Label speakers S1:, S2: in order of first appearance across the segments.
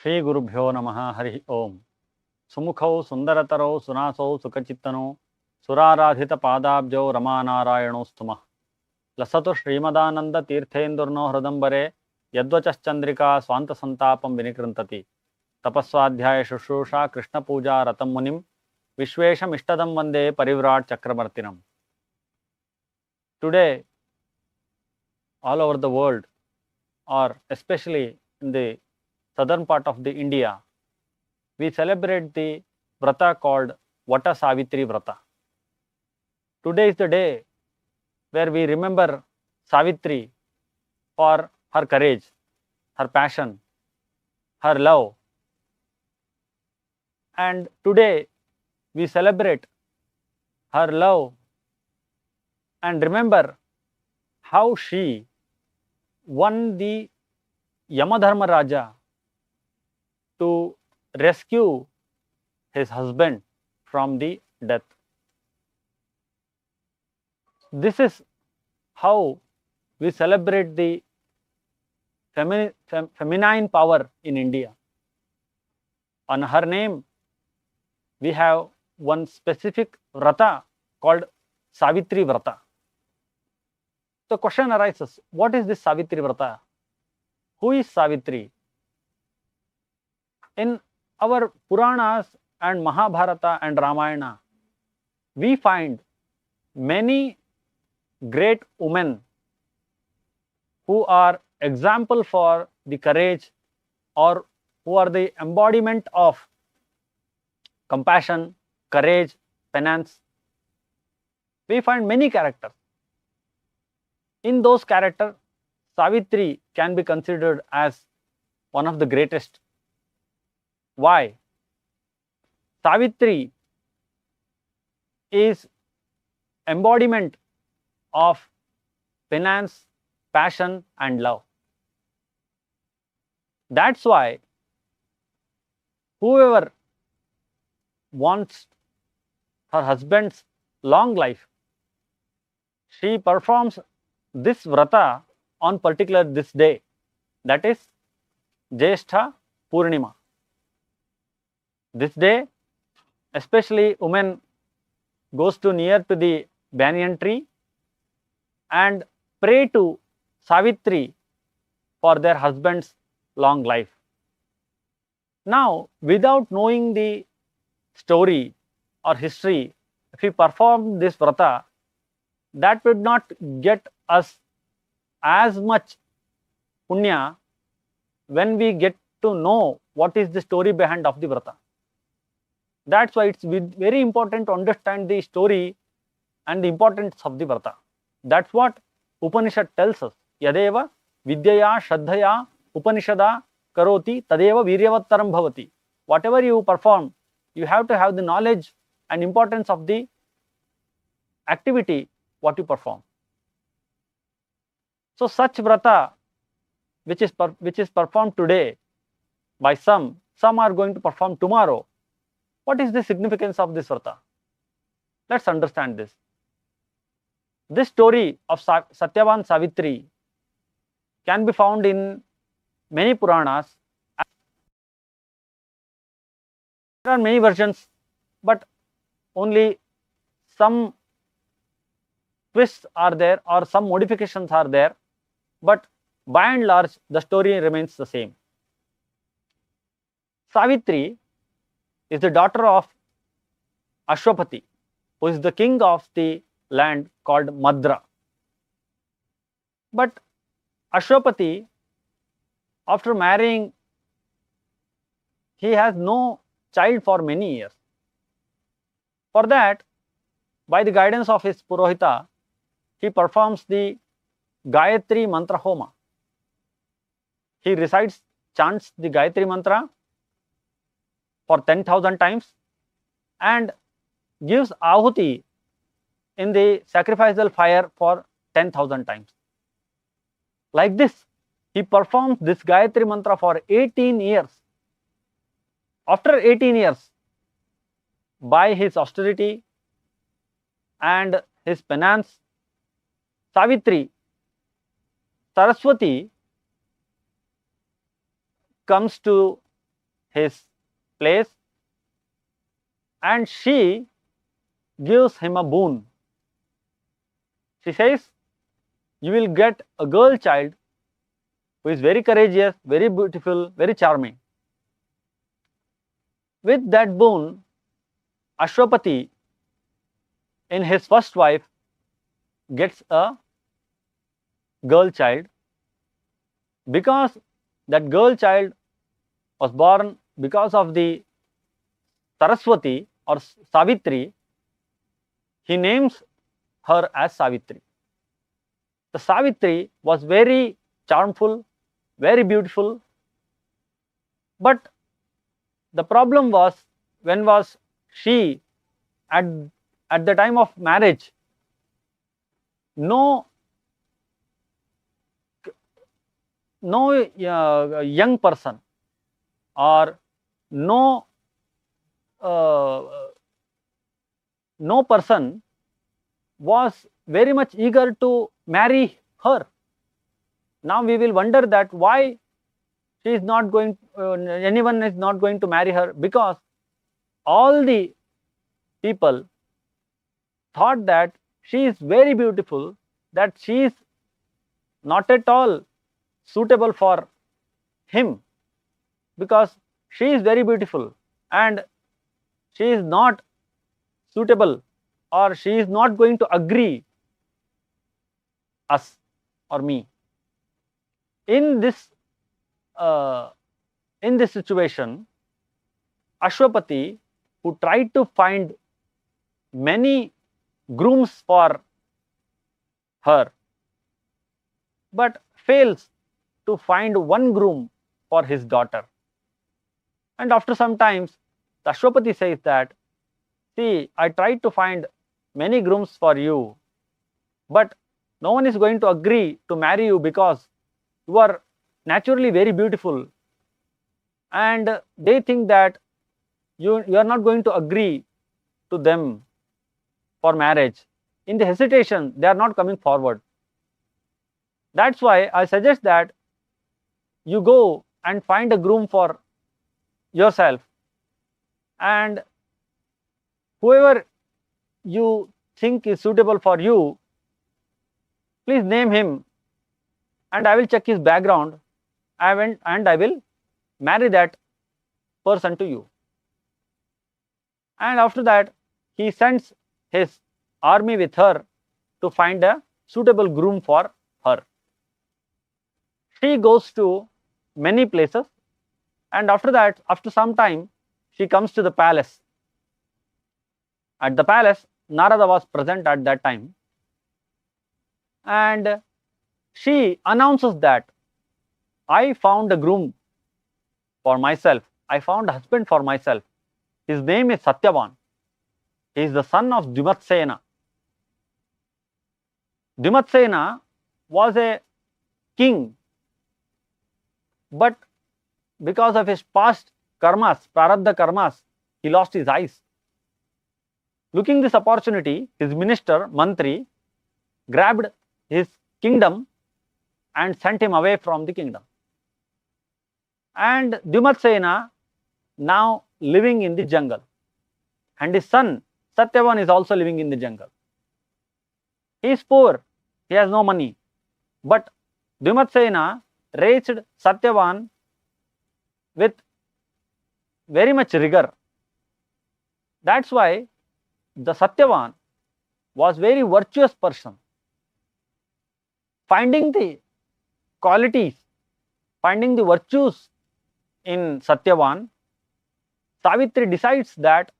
S1: श्री गुरुभ्यो नमः हरि ओम। सुमुखौ सुंदरतरौ सुनासौ सुखचित्तनौ सुराराधित पादाब्जौ रमानारायणौ स्तुमः। लसतु श्रीमदानंद तीर्थेन्दुर्नो हृदंबरे यद्वचश्चंद्रिका स्वांत संतापं विनिकृन्तति। तपस्वाध्याय शुश्रूषा कृष्ण पूजा रतं मुनिं विश्वेशमिष्टदं वंदे परिव्राट चक्रवर्तिनम्। Today, all over the world, or especially in the southern part of the India, we celebrate the vrata called Vata Savitri Vrata. Today is the day where we remember Savitri for her courage, her passion, her love. And today we celebrate her love and remember how she won the Yamadharma Raja to rescue his husband from the death. This is how we celebrate the feminine power in India. On her name, we have one specific vrata called Savitri Vrata. The question arises, what is this Savitri Vrata? Who is Savitri? In our Puranas and Mahabharata and Ramayana, we find many great women who are example for the courage or who are the embodiment of compassion, courage, penance. We find many characters. In those characters, Savitri can be considered as one of the greatest. Why? Savitri is embodiment of penance, passion and love. That's why whoever wants her husband's long life, she performs this vrata on particular this day, that is Jyeshtha Purnima. This day, especially women goes to near to the banyan tree and pray to Savitri for their husband's long life. Now, without knowing the story or history, if we perform this vrata, that would not get us as much punya when we get to know what is the story behind of the vrata. That's why it's very important to understand the story and the importance of the vrata. That's what Upanishad tells us. Yadeva vidyaya shraddhaya upanishada karoti tadeva viryavattaram bhavati. Whatever you perform, you have to have the knowledge and importance of the activity what you perform. So such vrata which is performed today by some are going to perform tomorrow. What is the significance of this vrata? Let's understand this. This story of Satyavan Savitri can be found in many Puranas. There are many versions, but only some twists are there or some modifications are there, but by and large the story remains the same. Savitri is the daughter of Ashwapati, who is the king of the land called Madra. But Ashwapati, after marrying, he has no child for many years. For that, by the guidance of his Purohita, he performs the Gayatri Mantra Homa. He chants the Gayatri Mantra for 10,000 times and gives ahuti in the sacrificial fire for 10,000 times. Like this, he performs this Gayatri Mantra for 18 years. After 18 years, by his austerity and his penance, Savitri, Saraswati comes to his place, and she gives him a boon. She says, you will get a girl child who is very courageous, very beautiful, very charming. With that boon, Ashwapati, in his first wife, gets a girl child. Because that girl child was born because of the Saraswati or Savitri, he names her as Savitri. The Savitri was very charmful, very beautiful, but the problem was, when was she at the time of marriage, no young person or no person was very much eager to marry her. Now we will wonder that why she is not going, anyone is not going to marry her, because all the people thought that she is very beautiful, that she is not at all suitable for him, because she is very beautiful and she is not suitable, or she is not going to agree us or me. In this situation, Ashwapati, who tried to find many grooms for her, but fails to find one groom for his daughter. And after some times, Ashwapati says that, see, I tried to find many grooms for you, but no one is going to agree to marry you because you are naturally very beautiful, and they think that you are not going to agree to them for marriage. In the hesitation, they are not coming forward. That's why I suggest that you go and find a groom for yourself, and whoever you think is suitable for you, please name him, and I will check his background, and I will marry that person to you. And after that, he sends his army with her to find a suitable groom for her. She goes to many places, and after that, after some time, she comes to the palace. At the palace, Narada was present at that time, and she announces that, I found a groom for myself, I found a husband for myself. His name is Satyavan. He is the son of Dhimatsena. Dhimatsena was a king, but because of his past karmas, prarabdha karmas, he lost his eyes. Looking this opportunity, his minister, Mantri, grabbed his kingdom and sent him away from the kingdom. And Dhimatsena now living in the jungle, and his son Satyavan is also living in the jungle. He is poor, he has no money, but Dhimatsena raised Satyavan with very much rigor. That's why the Satyavan was very virtuous person. Finding the qualities, finding the virtues in Satyavan, Savitri decides that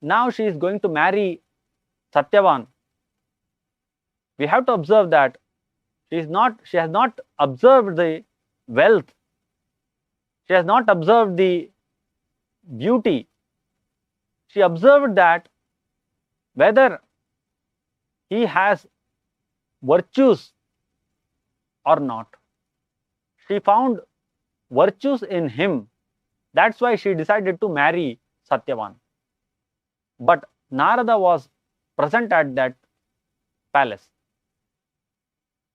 S1: now she is going to marry Satyavan. We have to observe that she has not observed the wealth, she has not observed the beauty. She observed that whether he has virtues or not. She found virtues in him. That's why she decided to marry Satyavan. But Narada was present at that palace.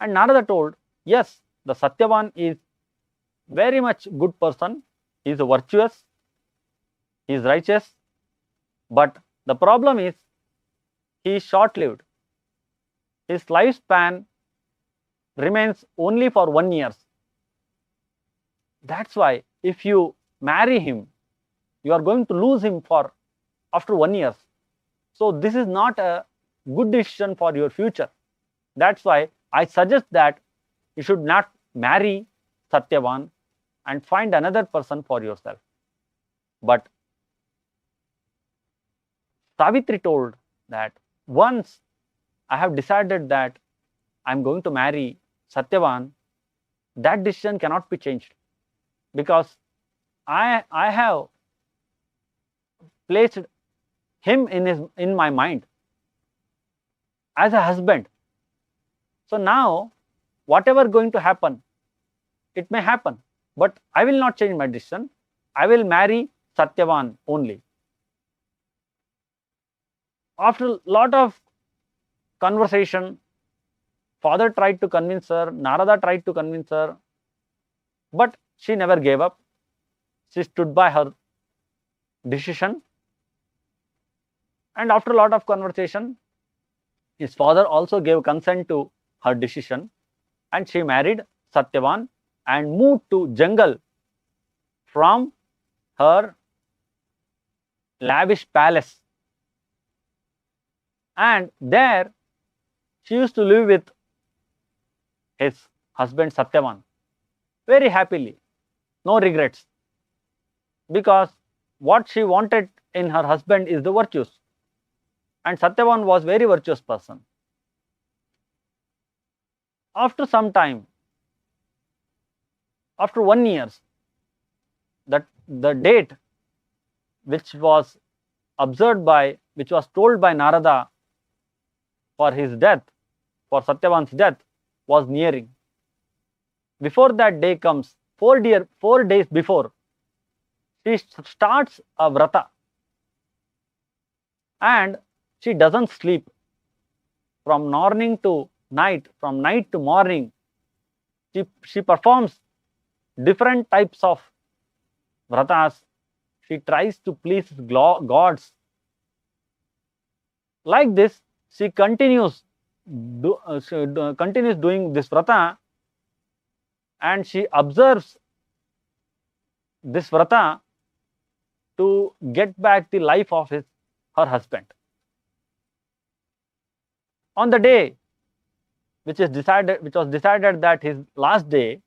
S1: And Narada told, yes, the Satyavan is very much good person. He is virtuous, He is righteous, but the problem is he is short-lived. His lifespan remains only for 1 year. That's why if you marry him, you are going to lose him for after 1 year. So this is not a good decision for your future. That's why I suggest that you should not marry Satyavan and find another person for yourself. But Savitri told that once I have decided that I am going to marry Satyavan, that decision cannot be changed, because I have placed him in my mind as a husband. So now whatever going to happen, it may happen, but I will not change my decision. I will marry Satyavan only. After a lot of conversation, father tried to convince her, Narada tried to convince her, but she never gave up. She stood by her decision. And after a lot of conversation, his father also gave consent to her decision, and she married Satyavan and moved to jungle from her lavish palace. And there she used to live with his husband Satyavan very happily, no regrets, because what she wanted in her husband is the virtues, and Satyavan was very virtuous person. After some time, after 1 year, that the date which was observed by, which was told by Narada for his death, for Satyavan's death, was nearing. Before that day comes, 4 days before, she starts a vrata, and she doesn't sleep from morning to night, from night to morning. She performs different types of vratas. She tries to please gods. Like this, she continues doing this vrata, and she observes this vrata to get back the life of her husband. On the day which was decided that his last day,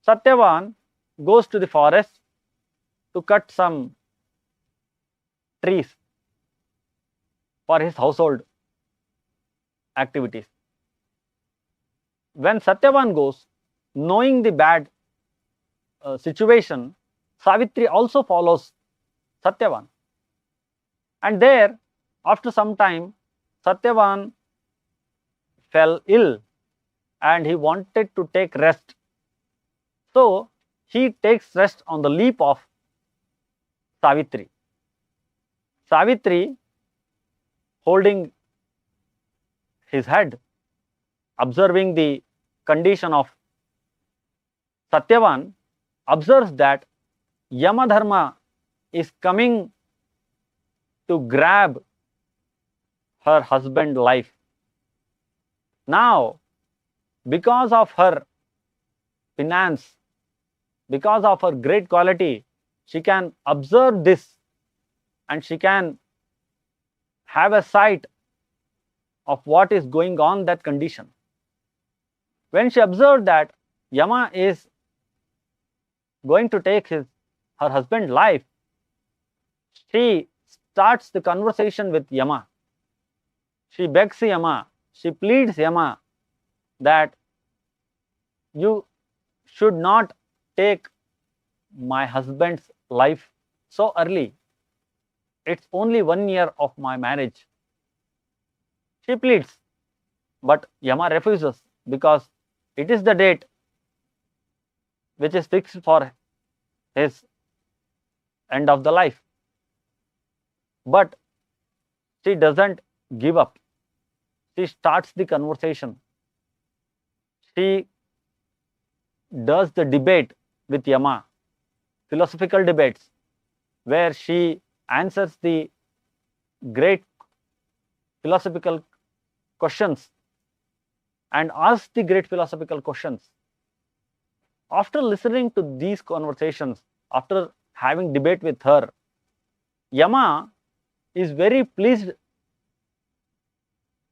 S1: Satyavan goes to the forest to cut some trees for his household activities. When Satyavan goes, knowing the bad situation, Savitri also follows Satyavan. And there, after some time, Satyavan fell ill and he wanted to take rest. So he takes rest on the lap of Savitri. Savitri, holding his head, observing the condition of Satyavan, observes that Yamadharma is coming to grab her husband's life. Now, because of her finance, because of her great quality, she can observe this and she can have a sight of what is going on that condition. When she observed that Yama is going to take her husband's life, she starts the conversation with Yama. She begs Yama, she pleads Yama that you should not take my husband's life so early. It's only 1 year of my marriage. She pleads, but Yama refuses because it is the date which is fixed for his end of the life. But she doesn't give up. She starts the conversation. She does the debate with Yama, philosophical debates. where she answers the great philosophical questions and asks the great philosophical questions. After listening to these conversations, after having debate with her, Yama is very pleased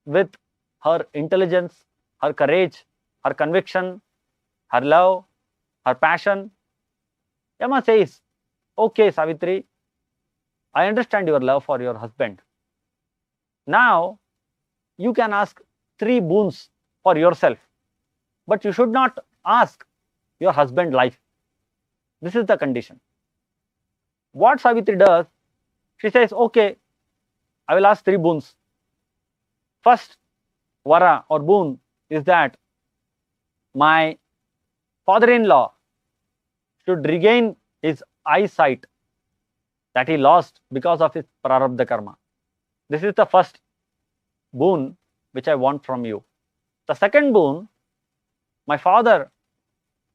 S1: with her intelligence, her courage, her conviction, her love, her passion. Yama says, "Okay, Savitri, I understand your love for your husband. Now, you can ask 3 boons for yourself, but you should not ask your husband life. This is the condition." What Savitri does, she says, "Okay, I will ask 3 boons. First vara or boon is that my father-in-law should regain his eyesight that he lost because of his prarabdha karma. This is the first boon which I want from you. The second boon, my father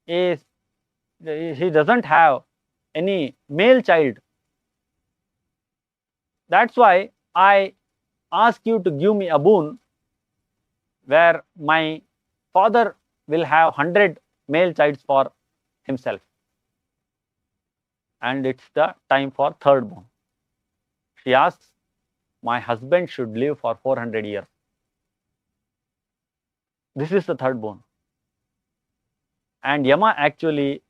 S1: he doesn't have any male child. That's why I ask you to give me a boon where my father will have 100 male childs for himself." And it's the time for third boon. She asks, "My husband should live for 400 years. This is the third boon." And Yama actually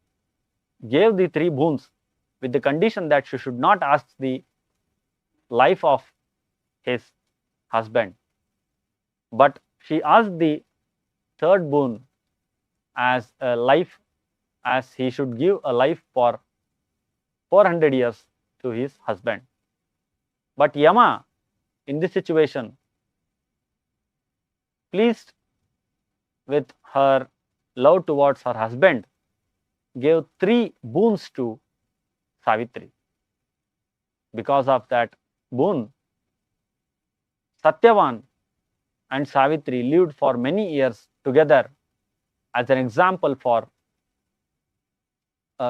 S1: gave the 3 boons with the condition that she should not ask the life of his husband, but she asked the third boon as a life, as he should give a life for 400 years to his husband. But Yama, in this situation, pleased with her love towards her husband, gave 3 boons to Savitri. Because of that boon, Satyavan and Savitri lived for many years together as an example for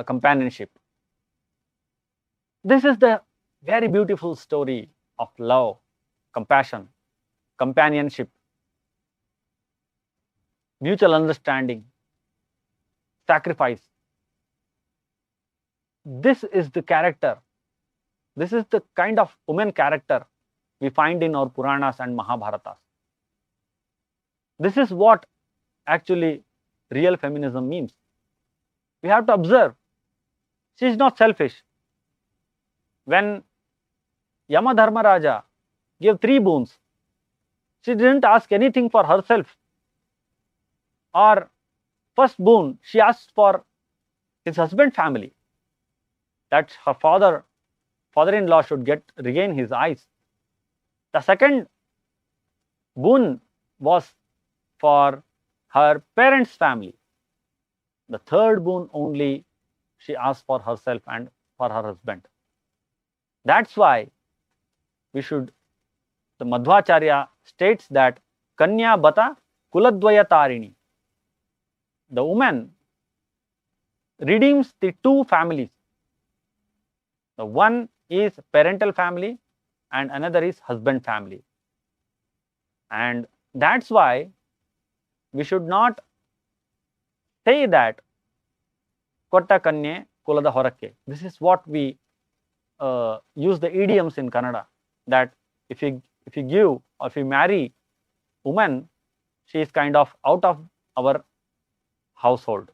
S1: companionship. This is the very beautiful story of love, compassion, companionship, mutual understanding, sacrifice. This is the character, this is the kind of woman character we find in our Puranas and Mahabharatas. This is what actually real feminism means. We have to observe, she is not selfish. When Yama Dharmaraja gave 3 boons, she didn't ask anything for herself. Or first boon, she asked for his husband's family, that her father-in-law should regain his eyes. The second boon was for her parents' family. The third boon only she asked for herself and for her husband. That's why the Madhvacharya states that Kanya Bata Kuladvaya Tarini. The woman redeems the 2 families. The one is parental family and another is husband family. And that's why we should not say that Kotta Kanye Kulada Horakke. This is what we use the idioms in Kannada, that if you give or if you marry woman, she is kind of out of our household.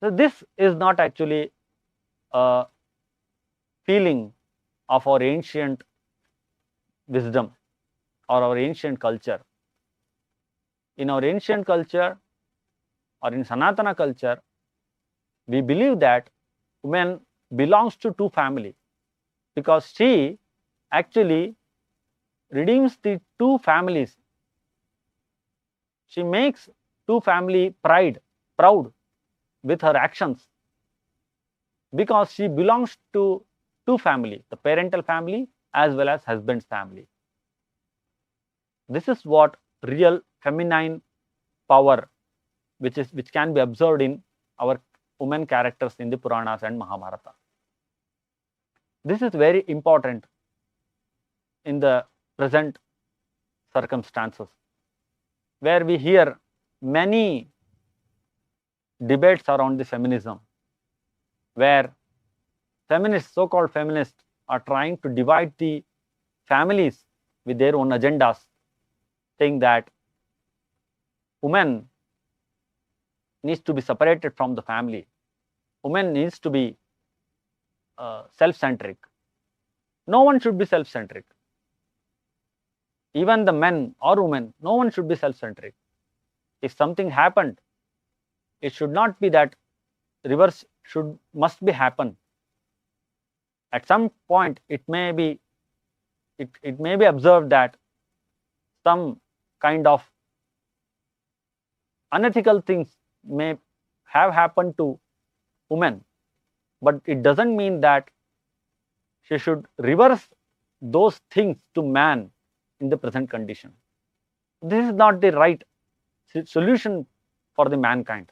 S1: So this is not actually a feeling of our ancient wisdom or our ancient culture. In our ancient culture or in Sanatana culture, we believe that woman belongs to 2 families, because she actually redeems the 2 families. She makes 2 family proud with her actions, because she belongs to 2 families, the parental family as well as husband's family. This is what real feminine power which can be observed in our women characters in the Puranas and Mahabharata. This is very important in the present circumstances, where we hear many debates around the feminism, where feminists, so-called feminists, are trying to divide the families with their own agendas, saying that woman needs to be separated from the family, woman needs to be self-centric. No one should be self-centric. Even the men or women, no one should be self-centric. If something happened, it should not be that reverse must be happen. At some point, it may be observed that some kind of unethical things may have happened to women, but it doesn't mean that she should reverse those things to man in the present condition. This is not the right solution for the mankind.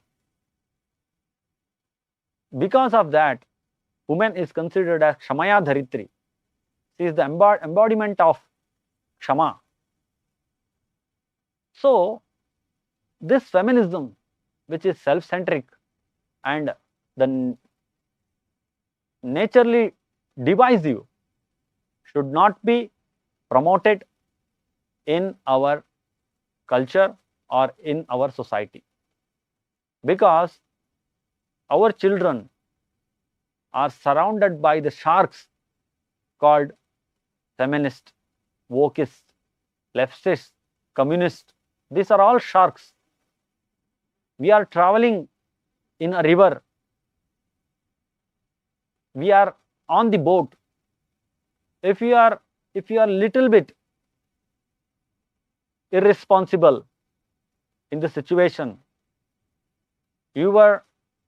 S1: Because of that, woman is considered as Kshamaya Dharitri. She is the embodiment of Kshama. So, this feminism, which is self-centric and the naturally divisive, should not be promoted in our culture or in our society, because our children are surrounded by the sharks called feminist, wokist, leftist, communist. These are all sharks. We are traveling in a river. We are on the boat. If you are little bit irresponsible in the situation, your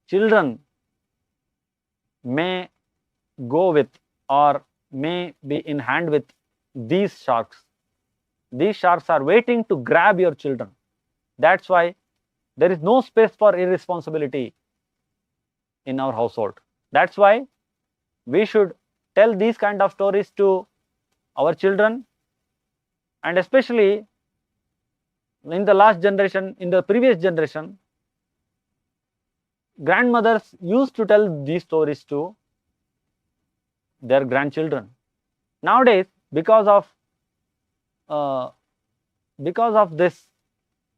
S1: children may go with or may be in hand with these sharks. These sharks are waiting to grab your children. That's why there is no space for irresponsibility in our household. That's why we should tell these kind of stories to our children, and especially in the last generation, in the previous generation, grandmothers used to tell these stories to their grandchildren. Nowadays, because of this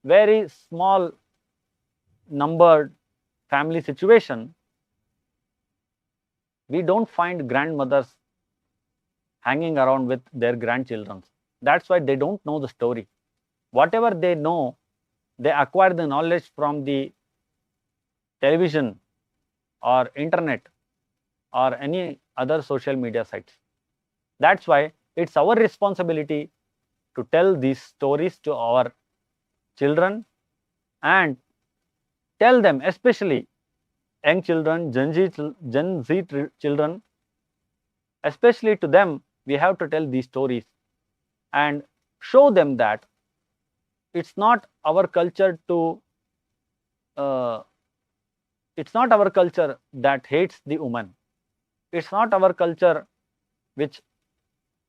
S1: very small numbered family situation, we don't find grandmothers hanging around with their grandchildren. That's why they don't know the story. Whatever they know, they acquire the knowledge from the television or internet or any other social media sites. That's why it's our responsibility to tell these stories to our children and tell them, especially young children, Gen Z children, especially to them, we have to tell these stories and show them that it's not our culture to it's not our culture that hates the woman. It's not our culture which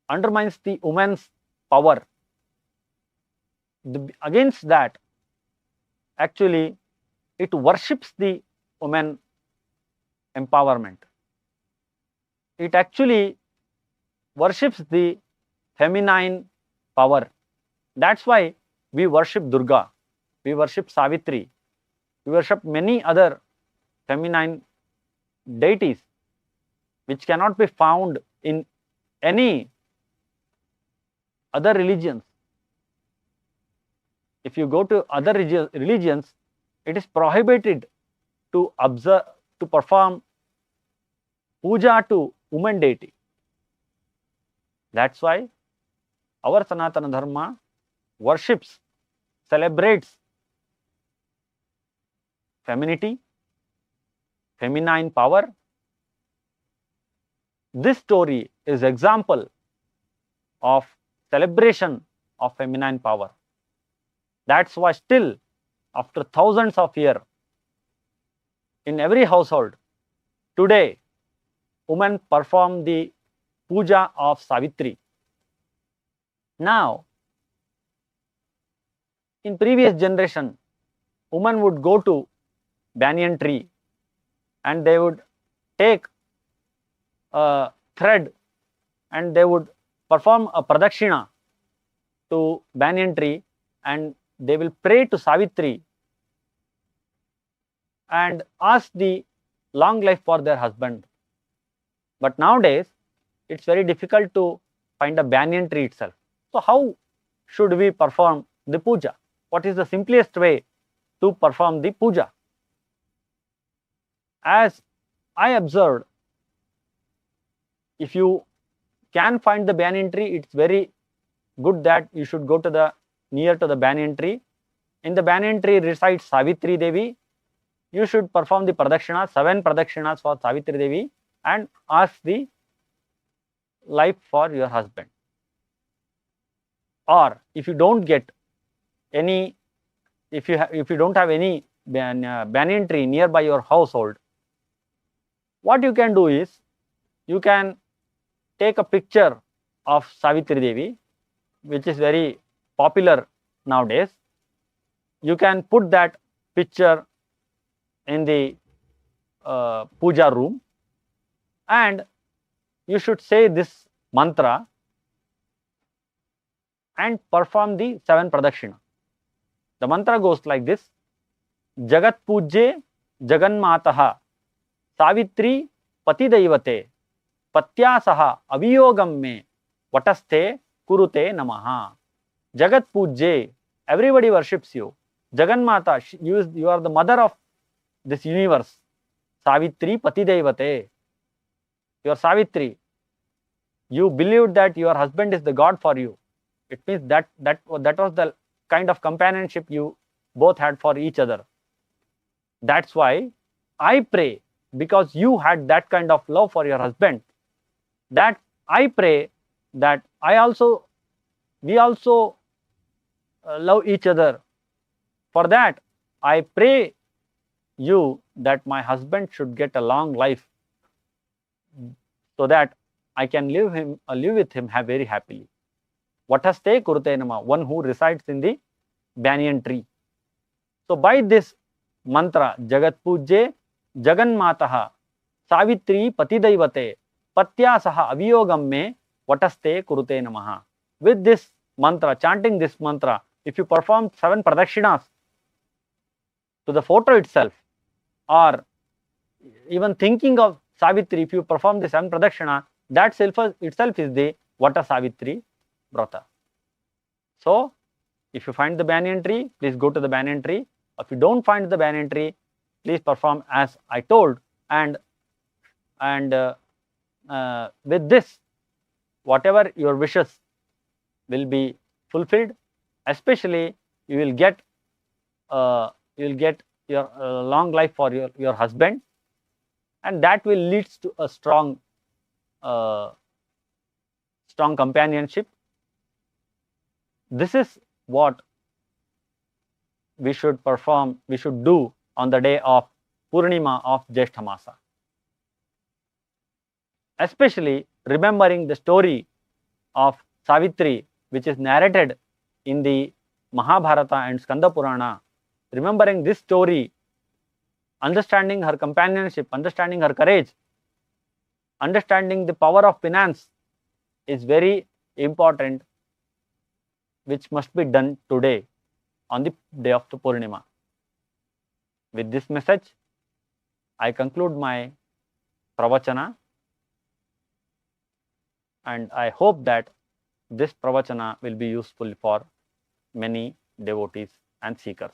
S1: undermines the woman's power. Against that, actually, it worships the woman empowerment. It actually worships the feminine power. That's why we worship Durga, we worship Savitri, we worship many other feminine deities which cannot be found in any other religions. If you go to other religions, it is prohibited to perform puja to woman deity. That's why our Sanatana Dharma worships, celebrates femininity, feminine power. This story is example of celebration of feminine power. That's why still, after thousands of years, in every household, today, women perform the puja of Savitri. Now, in previous generation, women would go to banyan tree and they would take a thread and they would perform a pradakshina to banyan tree and they will pray to Savitri and ask the long life for their husband. But nowadays, it's very difficult to find a banyan tree itself. So, how should we perform the puja? What is the simplest way to perform the puja? As I observed, if you can find the banyan tree, it's very good that you should go to the near to the banyan tree. In the banyan tree resides Savitri Devi. You should perform the pradakshina, 7 pradakshinas for Savitri Devi and ask the life for your husband. Or if you don't get any, if you don't have any banyan tree nearby your household, what you can do is you can take a picture of Savitri Devi, which is very popular nowadays. You can put that picture in the puja room and you should say this mantra and perform the 7 pradakshina. The mantra goes like this: Jagat Pujye Jaganmataha Savitri Patidaivate Patyasaha Aviyogam Me Vataste Kurute Namaha. Jagat Pujye, everybody worships you. Jaganmata, you are the mother of this universe. Savitri Patidaivate, you are Savitri. You believed that your husband is the God for you. It means that was the kind of companionship you both had for each other. That's why I pray, because you had that kind of love for your husband, that I pray that we also love each other. For that, I pray you that my husband should get a long life so that I can live with him very happily. Vataste kurute nama, one who resides in the banyan tree. So by this mantra, Jagat Pujye Jaganmataha Savitri Patidaivate Patyasaha Aviyogam Me Vataste Kurute Namaha. With this mantra, chanting this mantra, if you perform 7 pradakshinas to the photo itself, or even thinking of Savitri, if you perform the 7 pradakshina, that itself is the Vata Savitri Vrata. So, if you find the banyan tree, please go to the banyan tree. If you don't find the banyan tree, please perform as I told, and with this, whatever your wishes will be fulfilled. Especially, you will get your long life for your husband, and that will lead to a strong companionship. This is what we should perform, we should do on the day of Purnima of Jyeshtha Masa. Especially remembering the story of Savitri, which is narrated in the Mahabharata and Skanda Purana. Remembering this story, understanding her companionship, understanding her courage, understanding the power of penance is very important, which must be done today on the day of the Purnima. With this message, I conclude my pravachana, and I hope that this pravachana will be useful for many devotees and seekers.